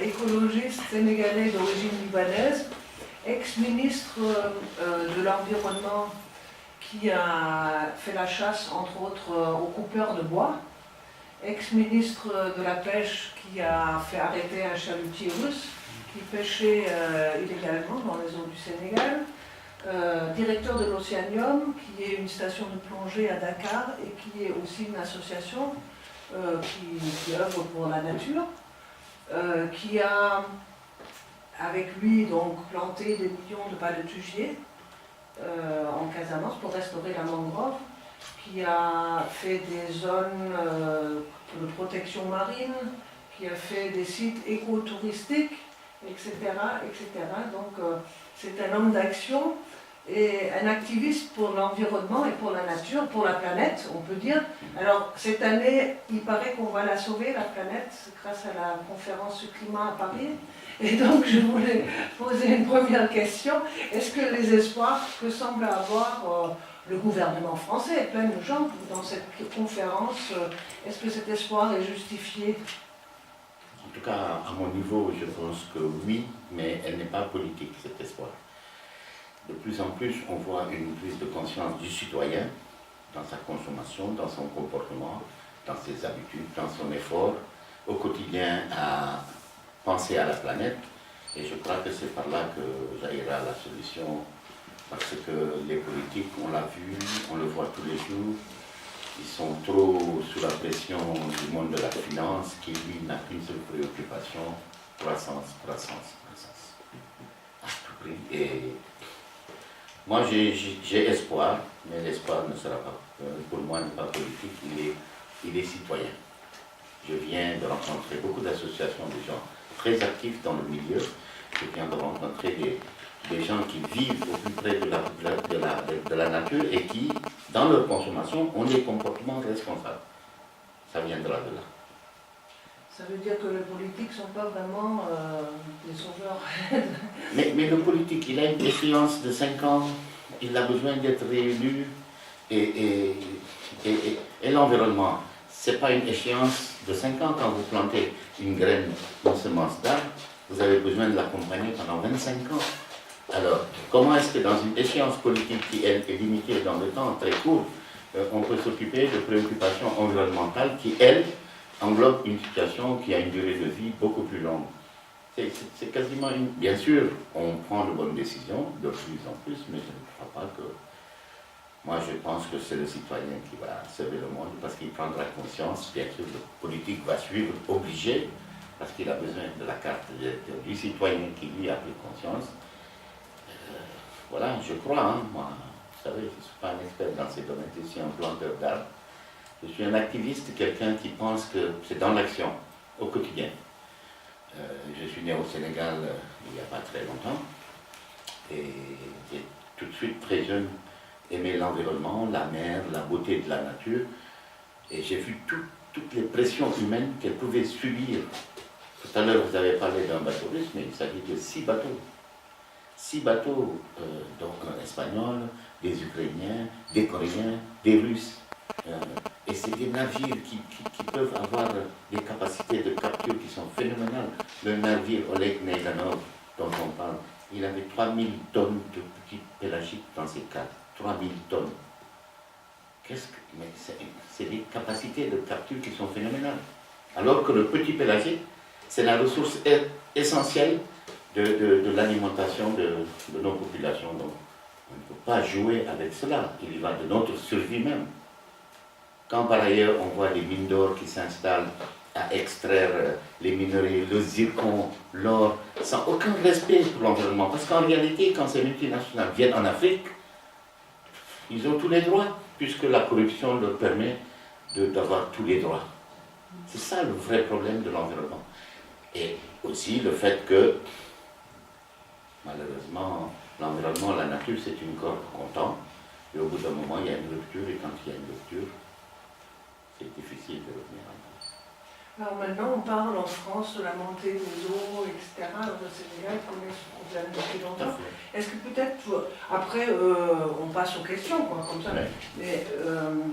écologiste sénégalais d'origine libanaise, ex-ministre de l'Environnement qui a fait la chasse, entre autres, aux coupeurs de bois, ex-ministre de la Pêche qui a fait arrêter un chalutier russe qui pêchait illégalement dans les eaux du Sénégal, directeur de l'Océanium, qui est une station de plongée à Dakar et qui est aussi une association qui œuvre pour la nature, qui a avec lui donc planté des millions de palétuviers en Casamance pour restaurer la mangrove, qui a fait des zones de protection marine, qui a fait des sites écotouristiques, etc., etc. Donc c'est un homme d'action et un activiste pour l'environnement et pour la nature, pour la planète, on peut dire. Alors cette année, il paraît qu'on va la sauver, la planète, grâce à la conférence du climat à Paris. Et donc je voulais poser une première question. Est-ce que les espoirs que semble avoir le gouvernement français, plein de gens dans cette conférence, est-ce que cet espoir est justifié? En tout cas, à mon niveau, je pense que oui, mais elle n'est pas politique, cet espoir. De plus en plus, on voit une prise de conscience du citoyen dans sa consommation, dans son comportement, dans ses habitudes, dans son effort au quotidien à penser à la planète. Et je crois que c'est par là que jaillira la solution, parce que les politiques, on l'a vu, on le voit tous les jours, ils sont trop sous la pression du monde de la finance qui, lui, n'a qu'une seule préoccupation, croissance, croissance, croissance, à tout prix. Et moi, j'ai espoir, mais l'espoir ne sera pas, pour moi, n'est pas politique, il est citoyen. Je viens de rencontrer beaucoup d'associations de gens très actifs dans le milieu. Je viens de rencontrer des gens qui vivent au plus près de la nature et qui, dans leur consommation, ont des comportements responsables. Ça viendra de là. Ça veut dire que les politiques ne sont pas vraiment des sauveurs. mais le politique, il a une échéance de 5 ans, il a besoin d'être réélu, et l'environnement, ce n'est pas une échéance de 5 ans. Quand vous plantez une graine, une semence d'arbre, vous avez besoin de l'accompagner pendant 25 ans. Alors, comment est-ce que dans une échéance politique qui elle, est limitée dans le temps très court, on peut s'occuper de préoccupations environnementales qui, elles, englobent une situation qui a une durée de vie beaucoup plus longue? C'est quasiment une... Bien sûr, on prend de bonnes décisions, de plus en plus, mais je ne crois pas que... Moi, je pense que c'est le citoyen qui va sauver le monde, parce qu'il prendra conscience. Bien sûr, le politique va suivre, obligé, parce qu'il a besoin de la carte du citoyen qui, lui, a pris conscience. Voilà, je crois, hein, moi, vous savez, je ne suis pas un expert dans ces domaines, je suis un planteur d'arbres. Je suis un activiste, quelqu'un qui pense que c'est dans l'action, au quotidien. Je suis né au Sénégal il n'y a pas très longtemps, et j'ai tout de suite, très jeune, aimé l'environnement, la mer, la beauté de la nature, et j'ai vu toutes les pressions humaines qu'elle pouvait subir. Tout à l'heure, vous avez parlé d'un bateau russe, mais il s'agit de 6 bateaux. 6 bateaux, donc espagnols, des Ukrainiens, des Coréens, des Russes. Et c'est des navires qui peuvent avoir des capacités de capture qui sont phénoménales. Le navire Oleg Neganov, dont on parle, il avait 3000 tonnes de petits pélagiques dans ses cadres. 3000 tonnes. C'est des capacités de capture qui sont phénoménales. Alors que le petit pélagique, c'est la ressource essentielle de l'alimentation de nos populations. Donc, on ne peut pas jouer avec cela. Il y va de notre survie même. Quand par ailleurs on voit des mines d'or qui s'installent à extraire les minerais, le zircon, l'or, sans aucun respect pour l'environnement. Parce qu'en réalité, quand ces multinationales viennent en Afrique, ils ont tous les droits, puisque la corruption leur permet d'avoir tous les droits. C'est ça le vrai problème de l'environnement. Et aussi le fait que, malheureusement, l'environnement, la nature, c'est une corde comptant. Et au bout d'un moment, il y a une rupture, et quand il y a une rupture, c'est difficile de revenir en arrière. Alors maintenant, on parle en France de la montée des eaux, etc. Alors le Sénégal connaît ce problème depuis longtemps. Est-ce que peut-être, après, on passe aux questions, quoi, comme ça, mais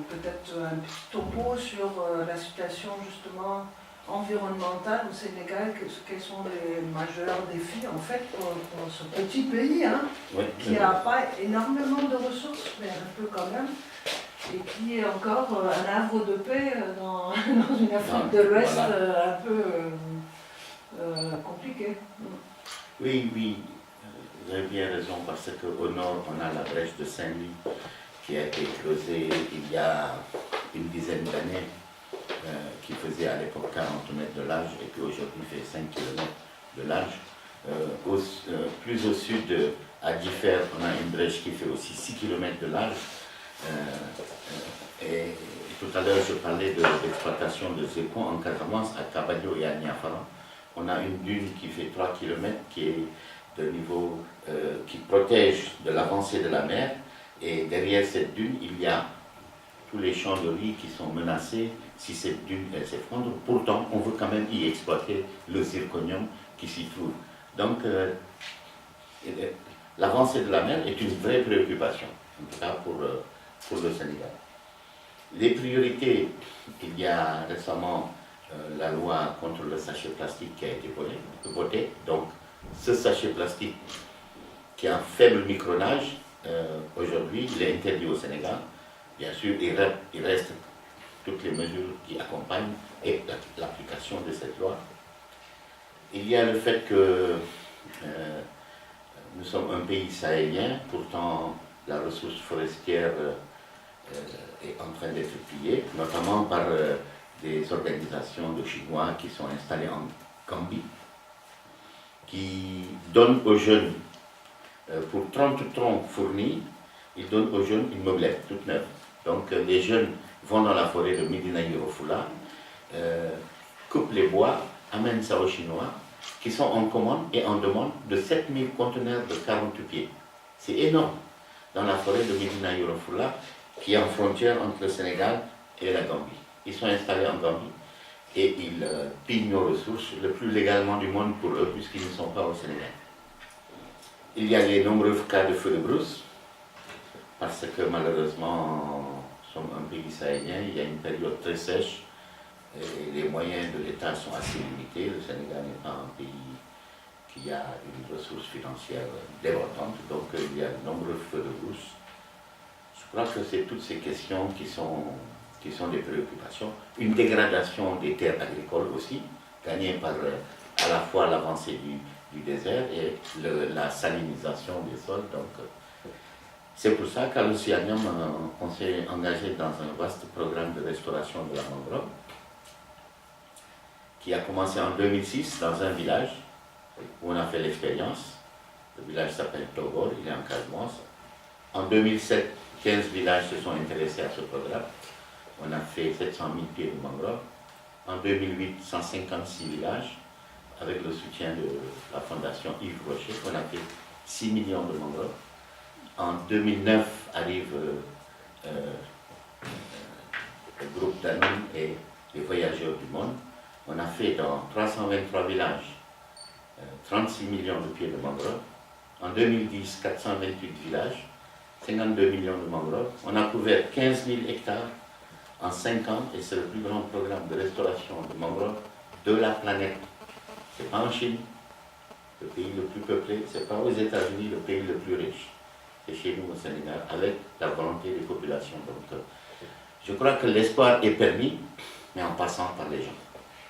peut-être un petit topo sur la situation, justement, environnementale au Sénégal, quels sont les majeurs défis en fait pour ce petit pays, hein, Oui, qui n'a pas énormément de ressources, mais un peu quand même, et qui est encore un havre de paix dans, dans une Afrique de l'Ouest voilà. un peu compliquée. Oui, oui, vous avez bien raison, parce qu'au nord, on a la brèche de Saint-Louis qui a été creusée il y a une dizaine d'années, qui faisait à l'époque 40 mètres de large et qui aujourd'hui fait 5 km de large. Plus au sud, à Differ, on a une brèche qui fait aussi 6 km de large. Et tout à l'heure, je parlais de l'exploitation de zircon en Casamance, à Caballo et à Niafaran. On a une dune qui fait 3 km, qui est de niveau, qui protège de l'avancée de la mer. Et derrière cette dune, il y a tous les champs de riz qui sont menacés si cette dune s'effondre. Pourtant, on veut quand même y exploiter le zirconium qui s'y trouve. Donc, l'avancée de la mer est une vraie préoccupation, en tout cas pour le Sénégal. Les priorités, il y a récemment la loi contre le sachet plastique qui a été votée. Donc, ce sachet plastique qui a un faible micronage, aujourd'hui, il est interdit au Sénégal. Bien sûr, il reste toutes les mesures qui accompagnent et l'application de cette loi. Il y a le fait que nous sommes un pays sahélien, pourtant la ressource forestière est en train d'être pillée, notamment par des organisations de Chinois qui sont installées en Gambie, qui donnent aux jeunes, pour 30 troncs fournis, ils donnent aux jeunes une mobilette toute neuve. Donc les jeunes vont dans la forêt de Médina Yoro Fula, coupent les bois, amènent ça aux Chinois, qui sont en commande et en demande de 7000 conteneurs de 40 pieds. C'est énorme dans la forêt de Médina Yoro Fula, qui est en frontière entre le Sénégal et la Gambie. Ils sont installés en Gambie et ils pillent nos ressources le plus légalement du monde pour eux, puisqu'ils ne sont pas au Sénégal. Il y a les nombreux cas de feux de brousse, parce que malheureusement, nous sommes un pays sahélien, il y a une période très sèche, et les moyens de l'État sont assez limités. Le Sénégal n'est pas un pays qui a une ressource financière débordante, donc il y a de nombreux feux de brousse. Je crois que c'est toutes ces questions qui sont des préoccupations. Une dégradation des terres agricoles aussi, gagnée par à la fois l'avancée du désert et la salinisation des sols. Donc, c'est pour ça qu'à l'Océanium, on s'est engagé dans un vaste programme de restauration de la mangrove, qui a commencé en 2006 dans un village où on a fait l'expérience. Le village s'appelle Togor, il est en Casamance. En 2007, 15 villages se sont intéressés à ce programme. On a fait 700 000 pieds de mangrove. En 2008, 156 villages, avec le soutien de la fondation Yves Rocher, on a fait 6 millions de mangroves. En 2009 arrive le groupe d'Anime et les voyageurs du monde. On a fait dans 323 villages 36 millions de pieds de mangroves. En 2010, 428 villages, 52 millions de mangroves. On a couvert 15 000 hectares en 5 ans et c'est le plus grand programme de restauration de mangroves de la planète. Ce n'est pas en Chine, le pays le plus peuplé, ce n'est pas aux États-Unis, le pays le plus riche. C'est chez nous au Sénégal, avec la volonté des populations. Donc, je crois que l'espoir est permis, mais en passant par les gens.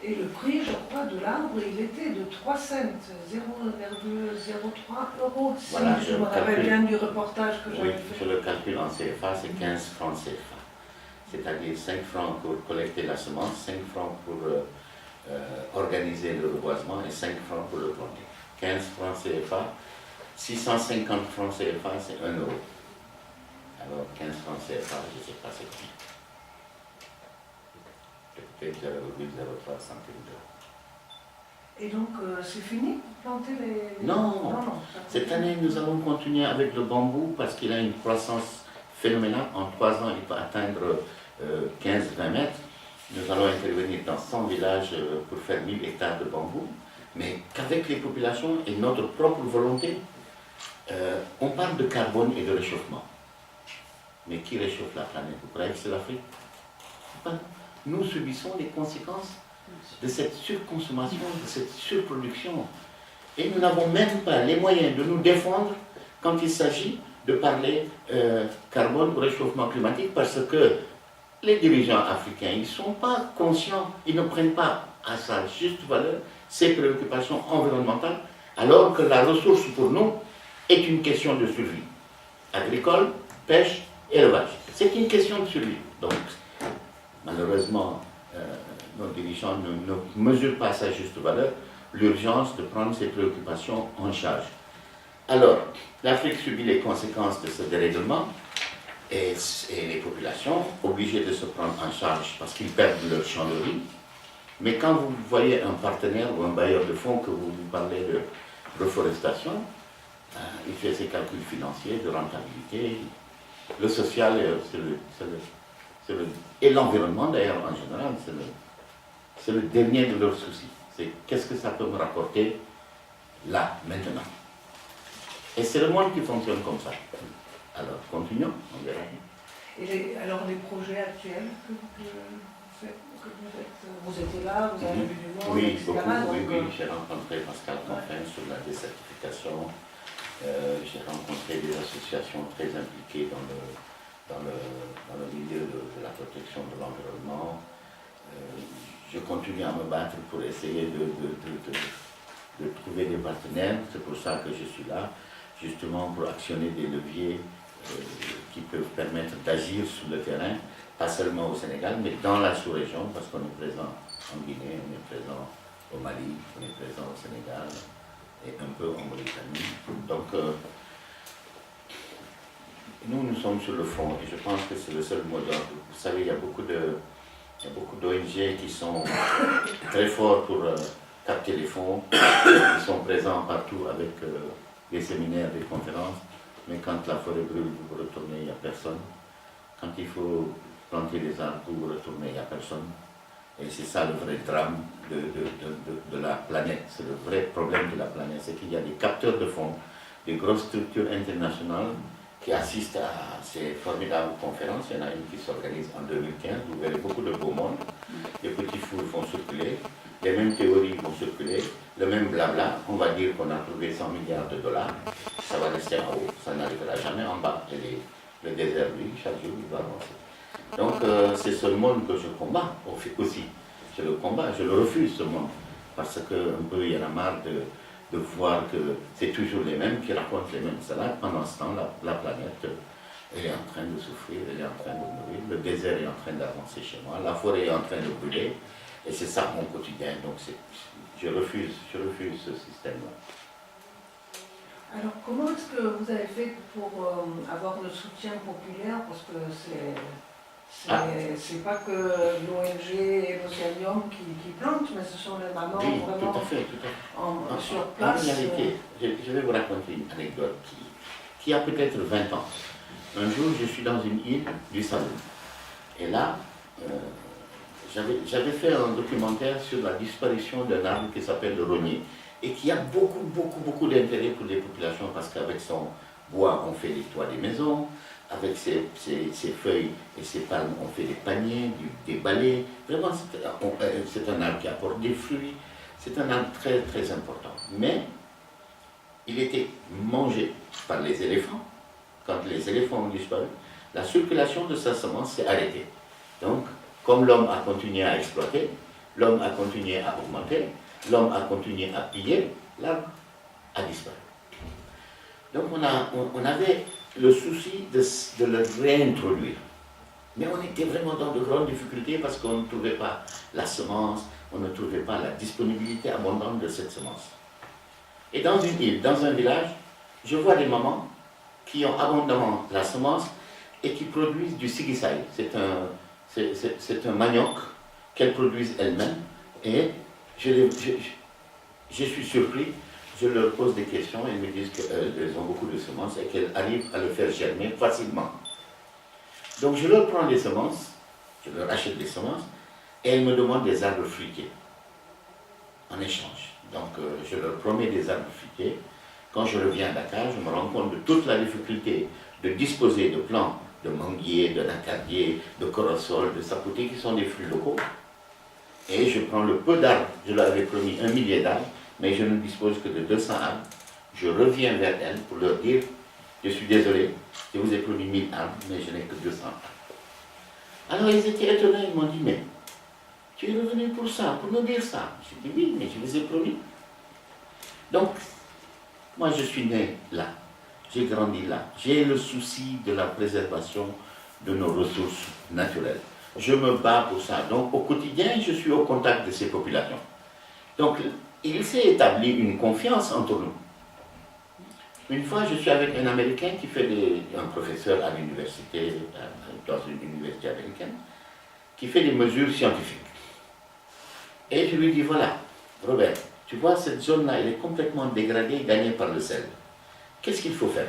Et le prix, je crois, de l'arbre, il était de 3 cents, 0,03 euros. Si Voilà, je me rappelle bien du reportage que j'avais oui, fait. sur le calcul en CFA, c'est 15 francs CFA. C'est-à-dire 5 francs pour collecter la semence, 5 francs pour organiser le reboisement et 5 francs pour le planter. 15 francs CFA, 650 francs CFA, c'est 1 euro. Alors 15 francs CFA, je ne sais pas c'est combien. Peut-être 0,03 centimes d'euros. Et donc, c'est fini pour planter les... Non, cette année, nous allons continuer avec le bambou parce qu'il a une croissance phénoménale. En 3 ans, il peut atteindre 15-20 mètres. Nous allons intervenir dans 100 villages pour faire 1000 hectares de bambou. Mais qu'avec les populations et notre propre volonté, on parle de carbone et de réchauffement. Mais qui réchauffe la planète? Vous croyez que c'est l'Afrique? Nous subissons les conséquences de cette surconsommation, de cette surproduction. Et nous n'avons même pas les moyens de nous défendre quand il s'agit de parler carbone ou réchauffement climatique, parce que les dirigeants africains, ils ne sont pas conscients, ils ne prennent pas à sa juste valeur ces préoccupations environnementales, alors que la ressource pour nous est une question de survie. Agricole, pêche, élevage. C'est une question de survie. Donc, malheureusement, nos dirigeants ne mesurent pas à sa juste valeur l'urgence de prendre ces préoccupations en charge. Alors, l'Afrique subit les conséquences de ce dérèglement et les populations obligées de se prendre en charge parce qu'ils perdent leur champ de vie. Mais quand vous voyez un partenaire ou un bailleur de fonds que vous parlez de reforestation, il fait ses calculs financiers de rentabilité. Le social, et l'environnement d'ailleurs en général, c'est le dernier de leurs soucis. C'est qu'est-ce que ça peut me rapporter là, maintenant. Et c'est le monde qui fonctionne comme ça. Alors, continuons, on verra. Et alors, les projets actuels que vous faites, vous étiez là, vous avez vu du monde, oui, etc. Beaucoup, donc, oui, j'ai rencontré Pascal Confin sur la désertification. J'ai rencontré des associations très impliquées dans le milieu de la protection de l'environnement. Je continue à me battre pour essayer de trouver des partenaires. C'est pour ça que je suis là, justement pour actionner des leviers qui peuvent permettre d'agir sur le terrain, pas seulement au Sénégal, mais dans la sous-région, parce qu'on est présent en Guinée, on est présent au Mali, on est présent au Sénégal et un peu en Mauritanie. Donc, nous sommes sur le front et je pense que c'est le seul mot d'ordre. Vous savez, il y a beaucoup d'ONG qui sont très forts pour capter les fonds, qui sont présents partout avec des séminaires, des conférences, mais quand la forêt brûle, vous retournez, il n'y a personne. Quand il faut planter des arbres, vous retournez, il n'y a personne. Et c'est ça le vrai drame de la planète, c'est le vrai problème de la planète, c'est qu'il y a des capteurs de fonds, des grosses structures internationales qui assistent à ces formidables conférences. Il y en a une qui s'organise en 2015, vous verrez beaucoup de beaux mondes, les petits fous vont circuler, les mêmes théories vont circuler, le même blabla, on va dire qu'on a trouvé 100 milliards de dollars, ça va rester en haut, ça n'arrivera jamais en bas, et le désert, lui, chaque jour, il va avancer. Donc c'est ce monde que je combats aussi, je le combats, je le refuse ce monde, parce qu'un peu il y en a marre de voir que c'est toujours les mêmes qui racontent les mêmes salades. Pendant ce temps, la planète, elle est en train de souffrir, elle est en train de mourir, le désert est en train d'avancer chez moi, la forêt est en train de brûler, et c'est ça mon quotidien. Donc je refuse ce système-là. Alors, comment est-ce que vous avez fait pour avoir le soutien populaire? Parce que c'est pas que l'ONG et l'Océanium qui plantent, mais ce sont les mamans Oui, vraiment tout à fait. sur place. En réalité, je vais vous raconter une anecdote qui a peut-être 20 ans. Un jour, je suis dans une île du Saloum. Et là, j'avais fait un documentaire sur la disparition d'un arbre qui s'appelle le rognier et qui a beaucoup d'intérêt pour les populations parce qu'avec son bois, on fait les toits des maisons, avec ses feuilles et ses palmes, on fait des paniers, des balais. Vraiment, c'est un arbre qui apporte des fruits, c'est un arbre très important. Mais il était mangé par les éléphants. Quand les éléphants ont disparu, la circulation de sa semence s'est arrêtée. Donc, comme l'homme a continué à exploiter, l'homme a continué à augmenter, l'homme a continué à piller, l'arbre a disparu. Donc on avait le souci de le réintroduire. Mais on était vraiment dans de grandes difficultés parce qu'on ne trouvait pas la semence, on ne trouvait pas la disponibilité abondante de cette semence. Et dans une île, dans un village, je vois des mamans qui ont abondamment la semence et qui produisent du sigisai. C'est un manioc qu'elles produisent elles-mêmes. Et je suis surpris, je leur pose des questions, elles me disent qu'elles ont beaucoup de semences et qu'elles arrivent à le faire germer facilement. Donc je leur prends des semences, je leur achète des semences, et elles me demandent des arbres fruitiers en échange. Donc je leur promets des arbres fruitiers. Quand je reviens à Dakar, je me rends compte de toute la difficulté de disposer de plants de manguier, de nacardier, de corosol, de sapoti, qui sont des fruits locaux. et je prends le peu d'arbres, je leur avais promis 1 millier d'arbres, mais je ne dispose que de 200 arbres. Je reviens vers elles pour leur dire, je suis désolé, je vous ai promis 1000 arbres, mais je n'ai que 200 arbres. Alors ils étaient étonnés, ils m'ont dit, mais tu es revenu pour ça, pour me dire ça. J'ai dit, oui, mais je vous ai promis. Donc, moi je suis né là, j'ai grandi là, j'ai le souci de la préservation de nos ressources naturelles. Je me bats pour ça. Donc au quotidien, je suis au contact de ces populations. Donc il s'est établi une confiance entre nous. Une fois, je suis avec un Américain qui fait un professeur à l'université, dans une université américaine, qui fait des mesures scientifiques. Et je lui dis, voilà, Robert, tu vois, cette zone-là, elle est complètement dégradée, gagnée par le sel. Qu'est-ce qu'il faut faire?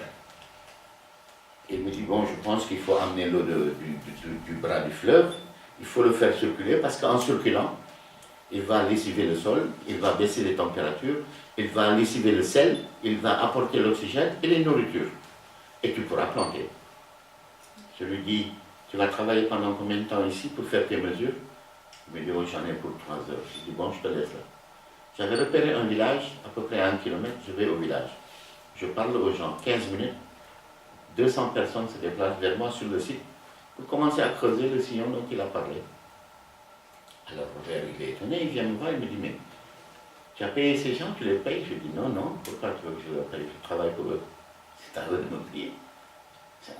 Il me dit, bon, je pense qu'il faut amener l'eau du bras du fleuve, il faut le faire circuler, parce qu'en circulant, il va lessiver le sol, il va baisser les températures, il va lessiver le sel, il va apporter l'oxygène et les nourritures. Et tu pourras planter. Je lui dis, tu vas travailler pendant combien de temps ici pour faire tes mesures? Il me dit, oh, j'en ai pour 3 heures. Je dis, bon, je te laisse là. J'avais repéré un village, à peu près à 1 kilomètre, je vais au village. Je parle aux gens, 15 minutes, 200 personnes se déplacent vers moi sur le site pour commencer à creuser le sillon dont il a parlé. Alors Robert, il est étonné, il vient me voir, il me dit, mais tu as payé ces gens, tu les payes? Je dis, non, non, pourquoi tu veux que je les paye? Je travaille pour eux. C'est à eux de me payer.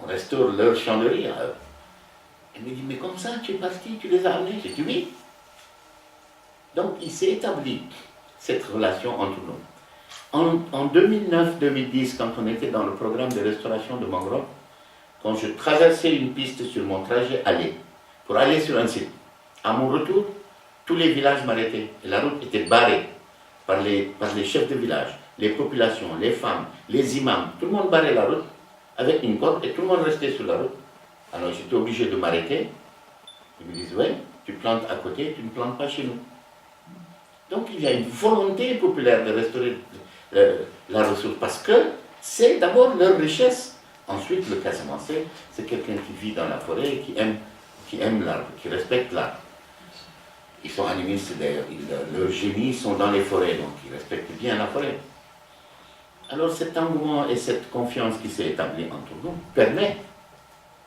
On restaure leur chandelier à eux. Il me dit, mais comme ça, tu es parti, tu les as amenés? J'ai dit, oui. Donc il s'est établi cette relation entre nous. En 2009-2010, quand on était dans le programme de restauration de mangroves, quand je traversais une piste sur mon trajet aller, pour aller sur un site, à mon retour, tous les villages m'arrêtaient. Et la route était barrée par les chefs de village, les populations, les femmes, les imams. Tout le monde barrait la route avec une corde et tout le monde restait sur la route. Alors j'étais obligé de m'arrêter. Ils me disent, ouais, tu plantes à côté, tu ne plantes pas chez nous. Donc il y a une volonté populaire de restaurer la ressource parce que c'est d'abord leur richesse. Ensuite, le Casamançais, c'est quelqu'un qui vit dans la forêt, qui aime l'arbre, qui respecte l'arbre. Ils sont animistes d'ailleurs, leurs génies sont dans les forêts, donc ils respectent bien la forêt. Alors cet engouement et cette confiance qui s'est établie entre nous permet,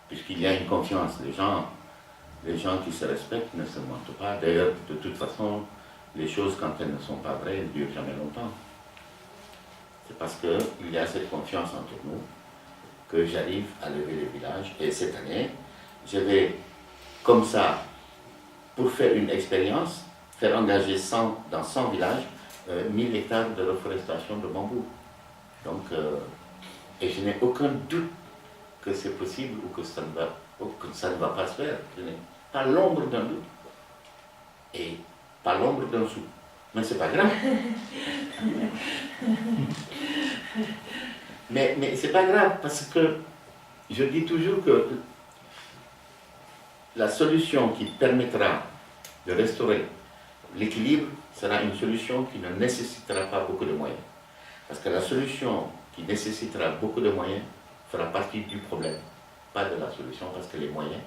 puisqu'il y a une confiance, les gens qui se respectent ne se mentent pas. D'ailleurs, de toute façon, les choses, quand elles ne sont pas vraies, elles ne durent jamais longtemps. C'est parce qu'il y a cette confiance entre nous que j'arrive à lever les villages. Et cette année, je vais, comme ça, pour faire une expérience, faire engager dans 100 villages, 1000 hectares de reforestation de bambou. Donc, et je n'ai aucun doute que c'est possible ou que ça ne va pas se faire. Je n'ai pas l'ombre d'un doute. Et pas l'ombre d'un sou. Mais c'est pas grave. mais c'est pas grave parce que je dis toujours que la solution qui permettra de restaurer l'équilibre sera une solution qui ne nécessitera pas beaucoup de moyens. Parce que la solution qui nécessitera beaucoup de moyens fera partie du problème, pas de la solution, parce que les moyens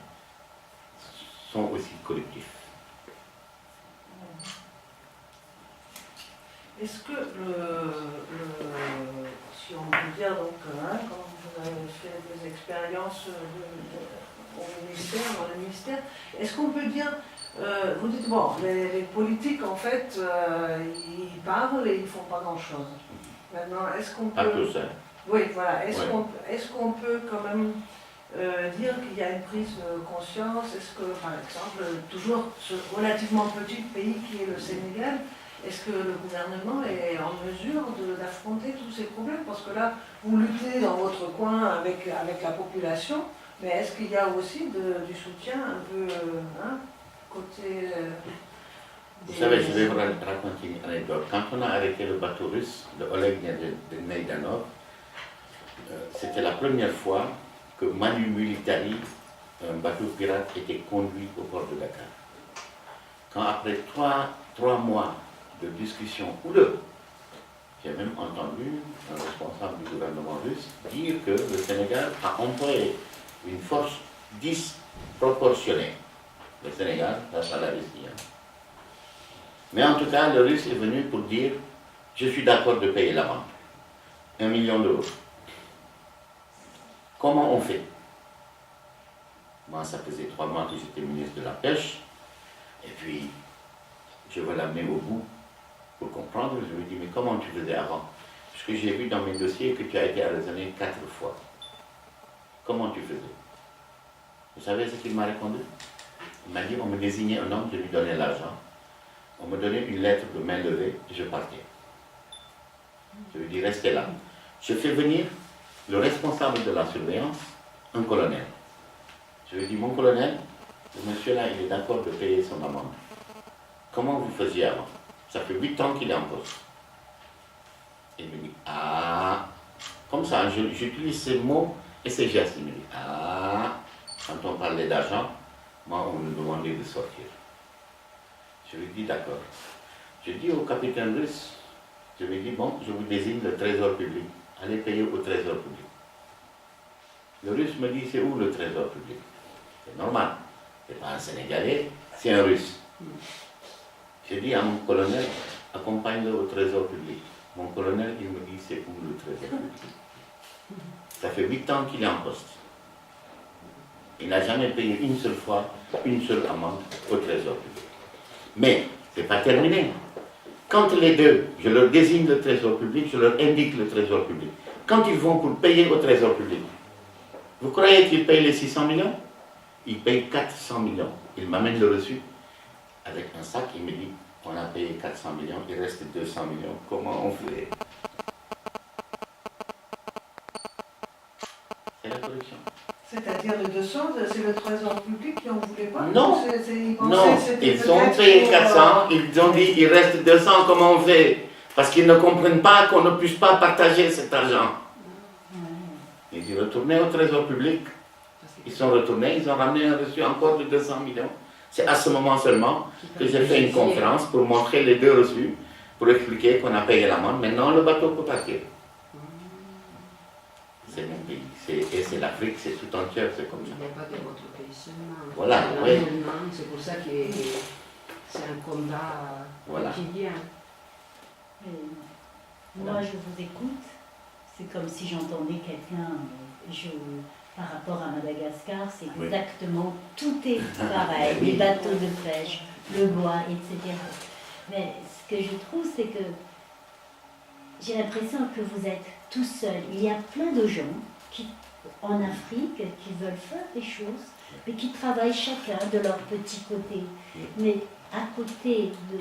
sont aussi collectifs. Est-ce que si on peut dire, donc, quand vous avez fait des expériences dans le ministère, est-ce qu'on peut dire, vous dites, bon, les politiques, en fait, ils parlent et ils ne font pas grand-chose. Maintenant, est-ce qu'on peut... Pas que ça. Oui, voilà. Est-ce Ouais. qu'on peut quand même dire qu'il y a une prise de conscience? Est-ce que, par exemple, toujours ce relativement petit pays qui est le Sénégal, est-ce que le gouvernement est en mesure d'affronter tous ces problèmes? Parce que là, vous luttez dans votre coin avec la population, mais est-ce qu'il y a aussi du soutien un peu côté... Vous savez, je vais vous raconter une anecdote. Quand on a arrêté le bateau russe, le Oleg Neidanov, c'était la première fois que Manu Militari, un bateau pirate, était conduit au port de Dakar. Quand après trois mois de discussion houleux, j'ai même entendu un responsable du gouvernement russe dire que le Sénégal a employé une force disproportionnée. Le Sénégal face à la Russie. Mais en tout cas, le Russe est venu pour dire « Je suis d'accord de payer l'amende. 1 million d'euros. » Comment on fait? Moi, ça faisait 3 mois que j'étais ministre de la Pêche. Et puis, je veux l'amener au bout pour comprendre. Je lui dis « Mais comment tu faisais avant? » Parce que j'ai vu dans mes dossiers que tu as été arraisonné 4 fois. Comment tu faisais? Vous savez ce qu'il m'a répondu? Il m'a dit, on me désignait un homme, je lui donnais l'argent. On me donnait une lettre de main levée, et je partais. Je lui dis, restez là. Je fais venir le responsable de la surveillance, un colonel. Je lui dis, mon colonel, le monsieur-là, il est d'accord de payer son amende. Comment vous faisiez avant? Ça fait 8 ans qu'il est en poste. Il me dit, ah, comme ça, j'utilise ces mots et ces gestes. Il me dit, ah, quand on parlait d'argent, moi, on me demandait de sortir. Je lui dis, d'accord. Je dis au capitaine russe, je lui dis, bon, je vous désigne le trésor public. Allez payer au trésor public. Le russe me dit, c'est où le trésor public? C'est normal. C'est pas un Sénégalais, c'est un russe. Je dis à mon colonel, accompagne-le au trésor public. Mon colonel, il me dit, c'est où le trésor public? Ça fait 8 ans qu'il est en poste. Il n'a jamais payé une seule fois, une seule amende au trésor public. Mais, ce n'est pas terminé. Quand les deux, je leur désigne le trésor public, je leur indique le trésor public. Quand ils vont pour payer au trésor public, vous croyez qu'ils payent les 600 millions? Ils payent 400 millions. Ils m'amènent le reçu avec un sac, il me dit, on a payé 400 millions, il reste 200 millions, comment on fait? C'est la corruption. C'est-à-dire les 200, c'est le trésor public qui en voulait pas? Non, non, ils ils ont payé pour, 400, ils ont dit il reste 200, comment on fait? Parce qu'ils ne comprennent pas qu'on ne puisse pas partager cet argent. Ils disent retournez au trésor public. Ils sont retournés, ils ont ramené un reçu encore de 200 millions. C'est à ce moment seulement que j'ai fait une conférence pour montrer les deux reçus, pour expliquer qu'on a payé l'amende. Maintenant, le bateau peut partir. C'est mon pays. Et c'est l'Afrique, c'est tout entier, c'est comme ça. Il n'y a pas de votre pays seulement. Voilà, oui. C'est pour ça que c'est un combat Voilà. quotidien. Moi, je vous écoute, c'est comme si j'entendais quelqu'un, par rapport à Madagascar, c'est Oui. exactement, tout est pareil, les bateaux de pêche, le bois, etc. Mais ce que je trouve, c'est que j'ai l'impression que vous êtes tout seul. Il y a plein de gens en Afrique qui veulent faire des choses, mais qui travaillent chacun de leur petit côté. Mais à côté de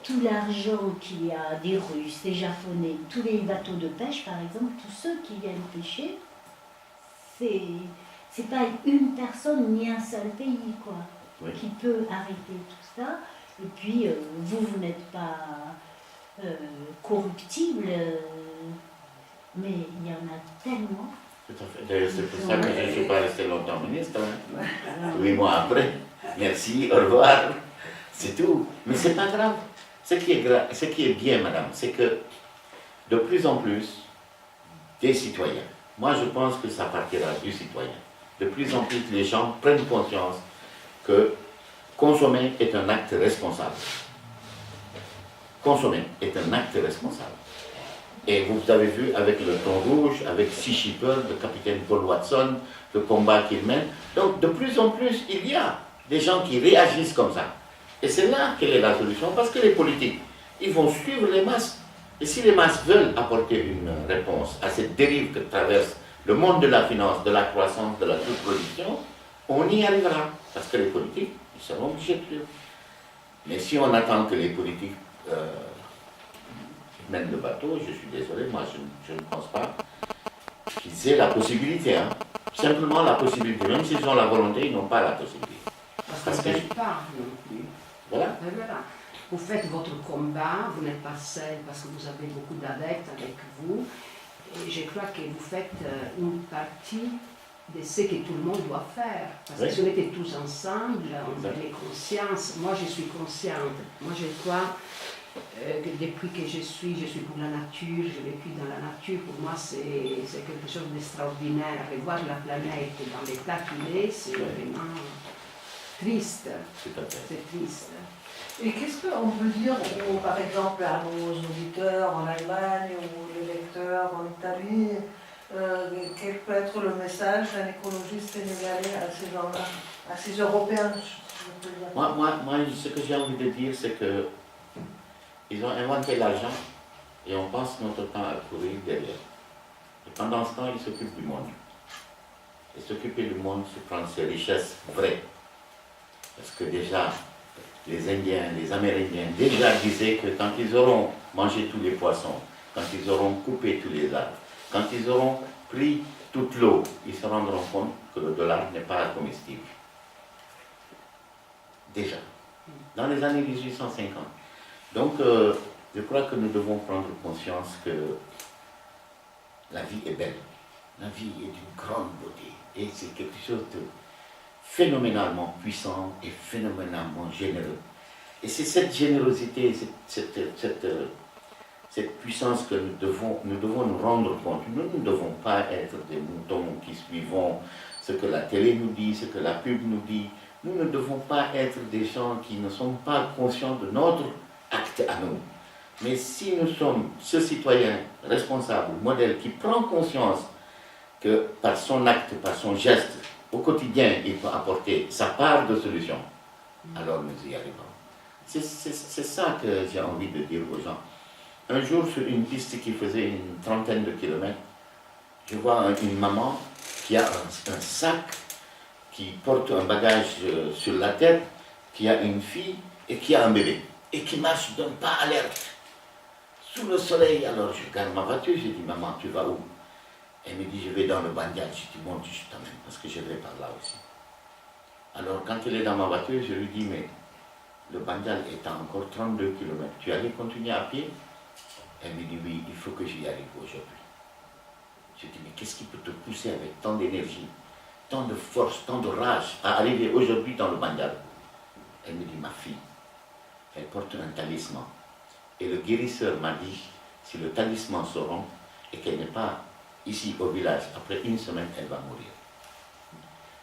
tout l'argent qu'il y a des Russes, des Japonais, tous les bateaux de pêche par exemple, tous ceux qui viennent pêcher, c'est pas une personne ni un seul pays quoi, Oui. qui peut arrêter tout ça. Et puis vous n'êtes pas corruptible, mais il y en a tellement. Tout à fait. D'ailleurs, c'est pour ça que je ne suis pas resté longtemps ministre. 8 mois après, merci, au revoir, c'est tout. Mais ce n'est pas grave. Ce qui est bien, madame, c'est que de plus en plus, des citoyens, moi je pense que ça partira du citoyen, de plus en plus les gens prennent conscience que consommer est un acte responsable. Consommer est un acte responsable. Et vous avez vu avec le thon rouge, avec Sea Shepherd, le capitaine Paul Watson, le combat qu'il mène. Donc de plus en plus, il y a des gens qui réagissent comme ça. Et c'est là quelle est la solution, parce que les politiques, ils vont suivre les masses. Et si les masses veulent apporter une réponse à cette dérive que traverse le monde de la finance, de la croissance, de la surproduction, on y arrivera. Parce que les politiques, ils seront obligés de suivre. Mais si on attend que les politiques mènent le bateau, je suis désolé, moi je ne pense pas qu'ils aient la possibilité. Hein. Simplement la possibilité. Même s'ils ont la volonté, ils n'ont pas la possibilité. Parce qu'ils ne peuvent pas non plus. Voilà. Et voilà. Vous faites votre combat, vous n'êtes pas seul parce que vous avez beaucoup d'adeptes avec vous. Et je crois que vous faites une partie de ce que tout le monde doit faire. Parce que si on était tous ensemble, on avait conscience. Moi, je suis consciente. Moi, je crois que depuis que je suis pour la nature, j'ai vécu dans la nature. Pour moi, c'est quelque chose d'extraordinaire. Revoir la planète dans l'état qu'il est, c'est vraiment triste. Tout à fait. C'est triste. Et qu'est-ce qu'on peut dire, par exemple, à nos auditeurs en Allemagne ou les lecteurs en Italie, quel peut être le message d'un écologiste sénégalais à ces gens-là, à ces Européens, je peux dire. Moi, ce que j'ai envie de dire, c'est que ils ont inventé l'argent et on passe notre temps à courir derrière. Et pendant ce temps, ils s'occupent du monde. Et s'occuper du monde, c'est prendre ses richesses vraies. Parce que déjà, les Indiens, les Amérindiens, déjà disaient que quand ils auront mangé tous les poissons, quand ils auront coupé tous les arbres, quand ils auront pris toute l'eau, ils se rendront compte que le dollar n'est pas comestible. Déjà, dans les années 1850. Donc, je crois que nous devons prendre conscience que la vie est belle. La vie est d'une grande beauté. Et c'est quelque chose de phénoménalement puissant et phénoménalement généreux. Et c'est cette générosité, cette puissance que nous devons nous rendre compte. Nous ne devons pas être des moutons qui suivons ce que la télé nous dit, ce que la pub nous dit. Nous ne devons pas être des gens qui ne sont pas conscients de notre acte à nous. Mais si nous sommes ce citoyen responsable, modèle, qui prend conscience que par son acte, par son geste, au quotidien, il peut apporter sa part de solution, alors nous y arrivons. C'est ça que j'ai envie de dire aux gens. Un jour, sur une piste qui faisait une trentaine de kilomètres, je vois une maman qui a un sac, qui porte un bagage sur la tête, qui a une fille et qui a un bébé, et qui marche d'un pas alerte, sous le soleil. Alors je regarde ma voiture, je dis, maman, tu vas où? Elle me dit, je vais dans le Bandial. Je dis, bon, je t'amène, parce que je vais par là aussi. Alors quand elle est dans ma voiture, je lui dis, mais le Bandial est à encore 32 kilomètres. Tu allais continuer à pied? Elle me dit, oui, il faut que j'y arrive aujourd'hui. Je dis, mais qu'est-ce qui peut te pousser avec tant d'énergie, tant de force, tant de rage à arriver aujourd'hui dans le Bandial? Elle me dit, ma fille, elle porte un talisman. Et le guérisseur m'a dit, si le talisman se rompt et qu'elle n'est pas ici au village, après une semaine, elle va mourir.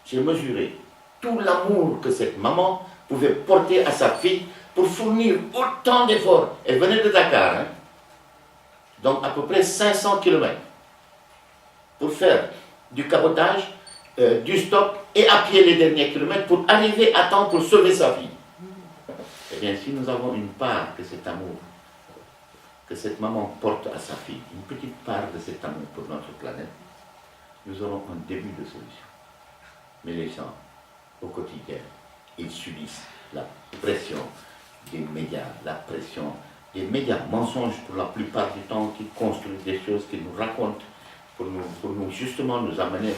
J'ai mesuré tout l'amour que cette maman pouvait porter à sa fille pour fournir autant d'efforts. Elle venait de Dakar, hein? Donc à peu près 500 km, pour faire du cabotage, du stop et à pied les derniers kilomètres pour arriver à temps pour sauver sa fille. Eh bien, si nous avons une part de cet amour que cette maman porte à sa fille, une petite part de cet amour pour notre planète, nous aurons un début de solution. Mais les gens, au quotidien, ils subissent la pression des médias, la pression des médias mensonges pour la plupart du temps, qui construisent des choses, qui nous racontent pour nous justement nous amener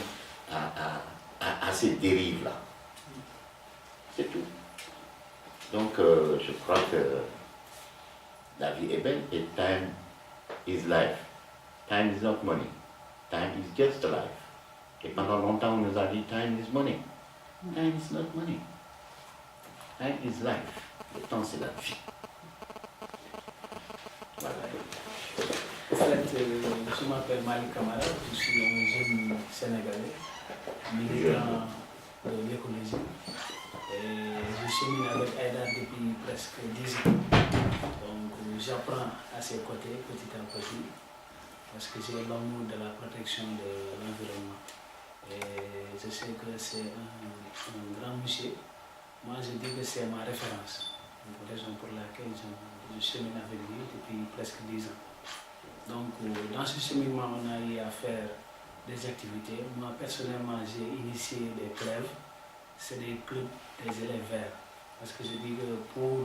à ces dérives-là. C'est tout. Donc, je crois que la vie est belle et time is life. Time is not money. Time is just life. Et pendant longtemps, on nous a dit time is money. Time is not money. Time is life. Le temps, c'est la vie. Voilà. En fait, je m'appelle Malik Kamara, je suis un jeune Sénégalais, militant de l'écologie. Et je chemine avec Aïda depuis presque 10 ans. Donc j'apprends à ses côtés petit à petit, parce que j'ai l'amour de la protection de l'environnement. Et je sais que c'est un grand monsieur. Moi je dis que c'est ma référence. C'est la raison pour laquelle je chemine avec lui depuis presque 10 ans. Donc dans ce cheminement, on a eu à faire des activités. Moi personnellement, j'ai initié des clubs. C'est des clubs des élèves verts. Parce que je dis que pour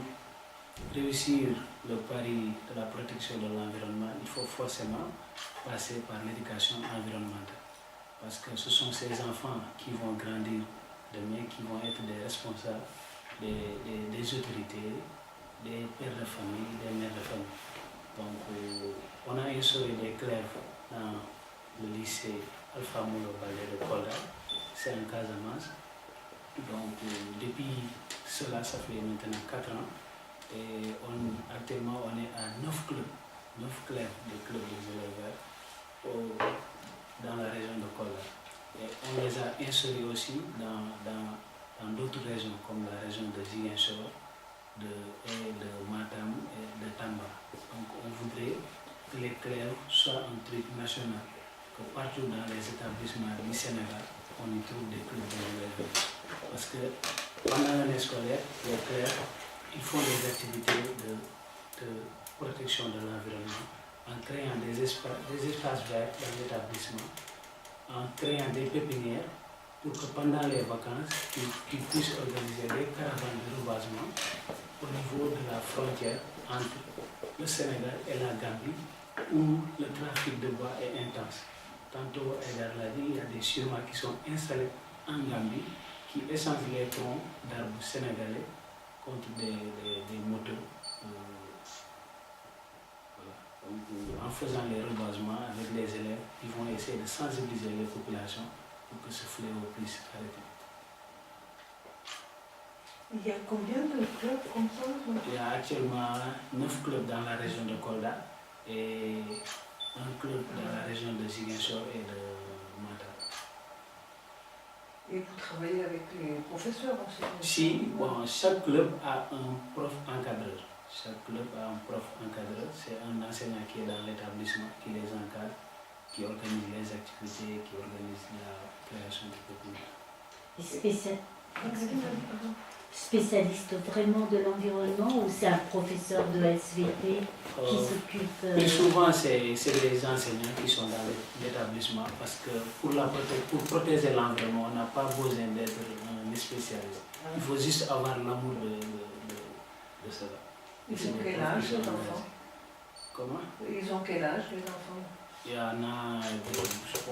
réussir le pari de la protection de l'environnement, il faut forcément passer par l'éducation environnementale. Parce que ce sont ces enfants qui vont grandir demain, qui vont être des responsables, des autorités, des pères de famille, des mères de famille. Donc on a instauré des clubs dans le lycée Alpha Moulo Baldé de Kolda, c'est en Casamance. Donc depuis cela, ça fait maintenant 4 ans. Et actuellement, on est à 9 clubs, 9 clubs des clubs des élèves verts dans la région de Kolda. Et on les a insérés aussi dans d'autres régions, comme la région de Ziguinchor, de Matam et de Tamba. Donc on voudrait que les clercs soient un truc national, que partout dans les établissements du Sénégal, on y trouve des clubs de l'élève. Parce que pendant l'année scolaire, les clercs, ils font des activités de protection de l'environnement en créant des espaces verts dans l'établissement, en créant des pépinières pour que pendant les vacances, qu'ils puissent organiser des caravanes de reboisement au niveau de la frontière entre le Sénégal et la Gambie, où le trafic de bois est intense. Tantôt, l'a dit, il y a des chemins qui sont installés en Gambie qui échangent les troncs d'arbres sénégalais contre des motos. Voilà. Donc, en faisant les reboisements avec les élèves, ils vont essayer de sensibiliser les populations pour que ce fléau puisse arrêter. Il y a combien de clubs comme ça? Il y a actuellement 9 clubs dans la région de Kolda et un club dans la région de Ziguinchor et de Matam. Et vous travaillez avec les professeurs aussi? Si, bon, chaque club a un prof encadreur. Chaque club a un prof encadreur. C'est un enseignant qui est dans l'établissement, qui les encadre, qui organise les activités, qui organise la création du contenu. Spécialiste vraiment de l'environnement ou c'est un professeur de SVT qui s'occupe Plus souvent, c'est les enseignants qui sont dans l'établissement parce que pour protéger l'environnement, on n'a pas besoin d'être un spécialiste. Il faut juste avoir l'amour de cela. Ils ont quel âge les enfants? Comment? Ils ont quel âge les enfants? Il y en a,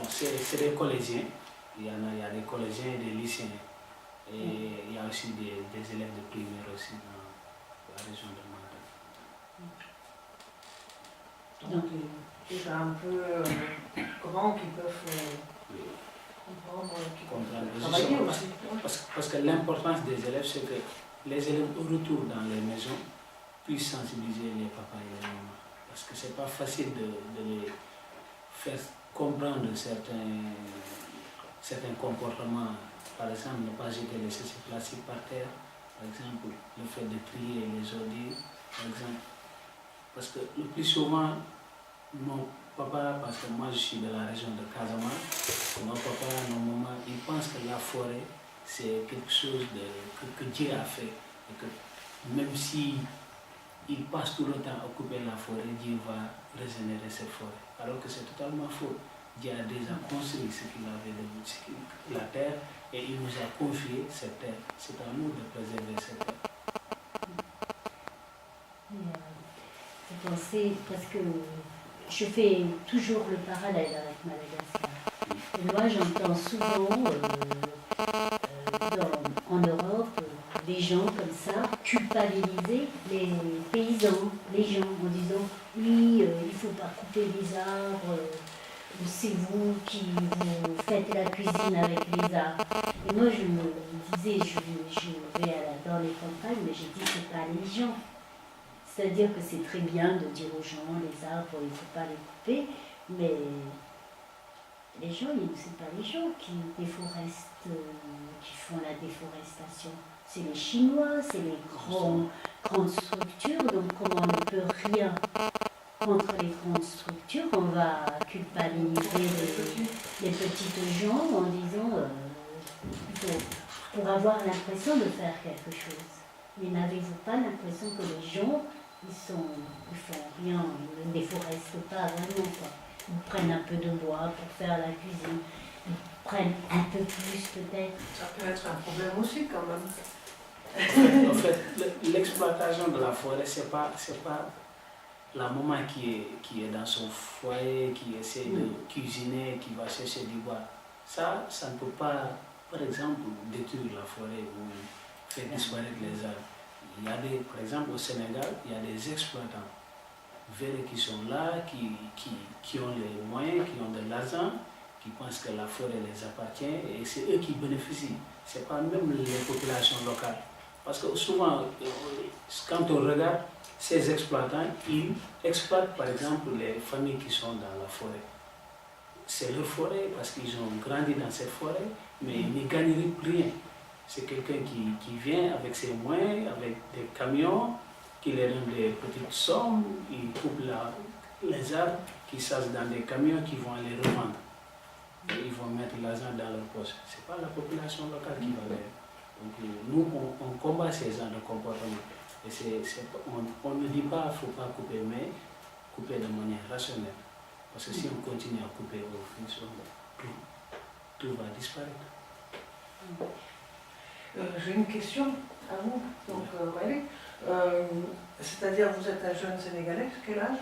c'est des collégiens. Il y a des collégiens et des lycéens. Et il y a aussi des élèves de primaire aussi dans la région de Matam. Donc, déjà un peu grands qui peuvent comprendre, qui peuvent travailler aussi. Parce que l'importance des élèves, c'est que les élèves au retour dans les maisons puissent sensibiliser les papas et les mamans. Parce que c'est pas facile de les faire comprendre certains comportements. Par exemple, ne pas jeter les sachets plastiques par terre, par exemple, le fait de trier les ordures, par exemple. Parce que le plus souvent, nos papas, parce que moi je suis de la région de Casamance, nos papas, nos mamans, ils pensent que la forêt, c'est quelque chose que Dieu a fait. Et que même si ils passent tout le temps à couper la forêt, Dieu va régénérer cette forêt. Alors que c'est totalement faux. Dieu a déjà construit ce qu'il avait de la terre et il nous a confié cette terre. C'est à nous de préserver cette terre. Vous pensez, parce que je fais toujours le parallèle avec Madagascar. Et moi j'entends souvent en Europe des gens comme ça culpabiliser les paysans, les gens en disant oui, il ne faut pas couper les arbres. C'est vous qui vous faites la cuisine avec les arbres. Et moi, je me disais, je vais dans les campagnes, mais j'ai dit, c'est pas les gens. C'est-à-dire que c'est très bien de dire aux gens, les arbres, il ne faut pas les couper, mais les gens, c'est pas les gens qui déforestent, qui font la déforestation. C'est les Chinois, c'est les grandes structures, donc comme on ne peut rien contre les grandes structures, on va culpabiliser les petites gens en disant pour avoir l'impression de faire quelque chose. Mais n'avez-vous pas l'impression que les gens, ils font rien, ils ne déforestent pas vraiment, quoi. Ils prennent un peu de bois pour faire la cuisine, ils prennent un peu plus peut-être. Ça peut être un problème aussi quand même. En fait, l'exploitation de la forêt, c'est pas la maman qui est dans son foyer, qui essaie de cuisiner, qui va chercher du bois. Ça ne peut pas, par exemple, détruire la forêt ou faire disparaître les arbres. Il y a par exemple au Sénégal, il y a des exploitants verts qui sont là, qui ont les moyens, qui ont de l'argent, qui pensent que la forêt les appartient et c'est eux qui bénéficient. Ce n'est pas même les populations locales. Parce que souvent, quand on regarde ces exploitants, ils exploitent par exemple les familles qui sont dans la forêt. C'est leur forêt parce qu'ils ont grandi dans cette forêt, mais ils ne gagneraient rien. C'est quelqu'un qui vient avec ses moyens, avec des camions, qui leur donne des petites sommes, il coupe les arbres, qui s'assent dans des camions qui vont aller revendre. Et ils vont mettre l'argent dans leur poche. Ce n'est pas la population locale qui va les... Donc nous, on combat ces genres de comportements. Et on ne dit pas qu'il ne faut pas couper, mais couper de manière rationnelle. Parce que si on continue à couper au fil, tout va disparaître. J'ai une question à vous. Donc, Malik, c'est-à-dire vous êtes un jeune Sénégalais, quel âge?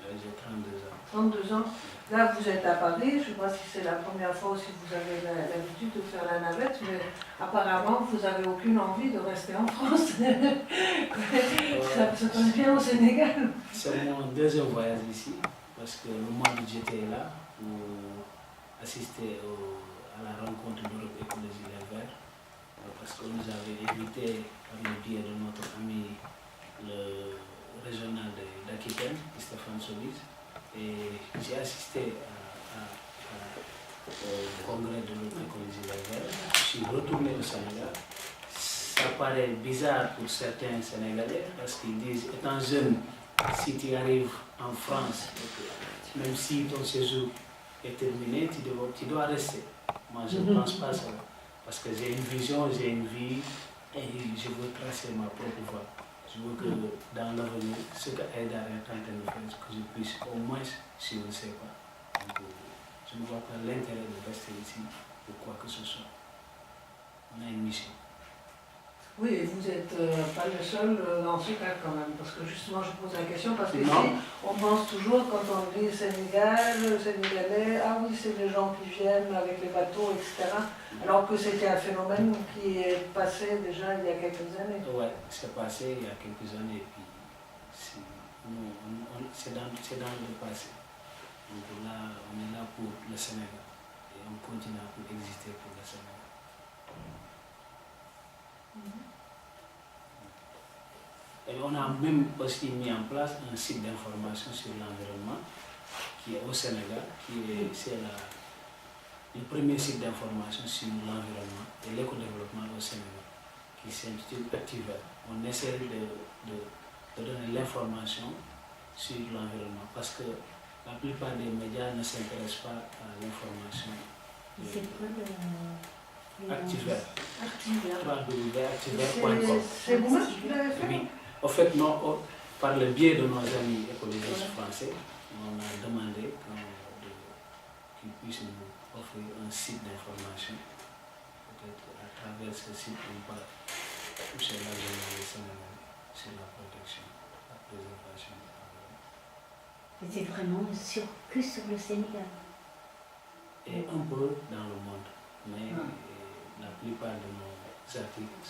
J'ai 32 ans. 32 ans. Là, vous êtes à Paris, je ne sais pas si c'est la première fois ou si vous avez l'habitude de faire la navette, mais apparemment, vous n'avez aucune envie de rester en France. Ça se passe bien au Sénégal. C'est mon deuxième voyage ici, parce que le mois où j'étais là, pour assister à la rencontre d'Europe Écologie Les Verts, parce qu'on nous avait invité par le biais de notre ami le régional d'Aquitaine, Stéphane Solis, et j'ai assisté au congrès de l'Europe Écologie Les Verts. Je suis retourné au Sénégal. Ça paraît bizarre pour certains Sénégalais, parce qu'ils disent, étant jeune, si tu arrives en France, même si ton séjour est terminé, tu dois rester. Moi, je ne pense pas ça. Parce que j'ai une vision, j'ai une vie, et je veux tracer ma propre voie. Je veux que dans l'avenir, ce que Aïdar est en train de faire, que je puisse au moins, si on ne sait pas. Donc, je ne vois pas l'intérêt de rester ici pour quoi que ce soit. On a une mission. Oui, et vous n'êtes pas le seul dans ce cas quand même, parce que justement je pose la question, parce qu'ici on pense toujours quand on dit Sénégal, Sénégalais, ah oui c'est les gens qui viennent avec les bateaux, etc. Alors que c'était un phénomène qui est passé déjà il y a quelques années. Oui, c'est passé il y a quelques années, et puis c'est dans le passé. Donc là, on est là pour le Sénégal, et on continue à exister pour le Sénégal. Et on a même aussi mis en place un site d'information sur l'environnement qui est au Sénégal, c'est le premier site d'information sur l'environnement et l'éco-développement au Sénégal, qui s'intitule Activert. On essaie de donner l'information sur l'environnement parce que la plupart des médias ne s'intéressent pas à l'information. C'est quoi Activert. C'est vous-même qui l'avez fait? Oui. En fait, non, par le biais de nos amis écologistes français, on a demandé qu'ils puissent nous offrir un site d'information. Peut-être à travers ce site, on peut toucher la journaliste sur la protection, la préservation de l'environnement. C'est vraiment que sur le Sénégal. Et un peu dans le monde, mais la plupart de nos articles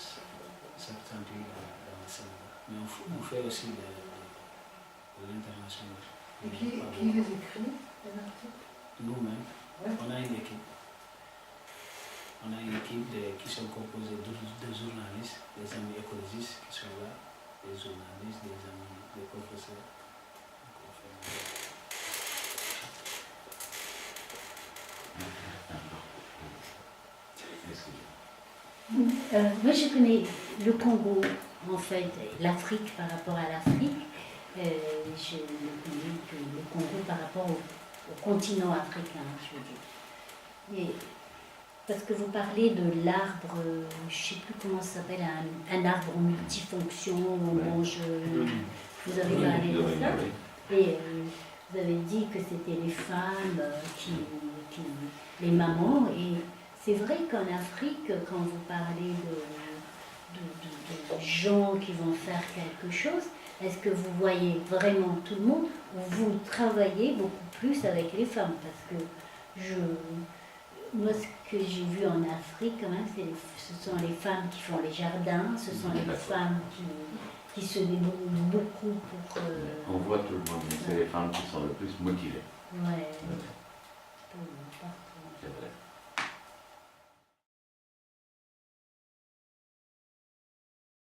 s'accentuent dans le Sénégal. Mais on fait aussi de l'international. Et qui les écrit, les articles? Nous-mêmes, Ouais. on a une équipe. On a une équipe qui sont composées de journalistes, des amis écologistes qui sont là, des journalistes, des amis, des professeurs. Moi, je connais le Congo, en fait, l'Afrique par rapport à l'Afrique. Je ne connais que le Congo par rapport au continent africain, je veux dire. Et, parce que vous parlez de l'arbre, je ne sais plus comment ça s'appelle, un arbre multifonction, où on mange. Vous avez parlé de ça. Et vous avez dit que c'était les femmes, les mamans. Et c'est vrai qu'en Afrique, quand vous parlez de gens qui vont faire quelque chose, est-ce que vous voyez vraiment tout le monde ou vous travaillez beaucoup plus avec les femmes? Parce que moi, ce que j'ai vu en Afrique, quand même, ce sont les femmes qui font les jardins, ce sont les femmes qui se débrouillent beaucoup pour... On voit tout le monde, mais c'est les femmes qui sont le plus motivées. Ouais. C'est vrai.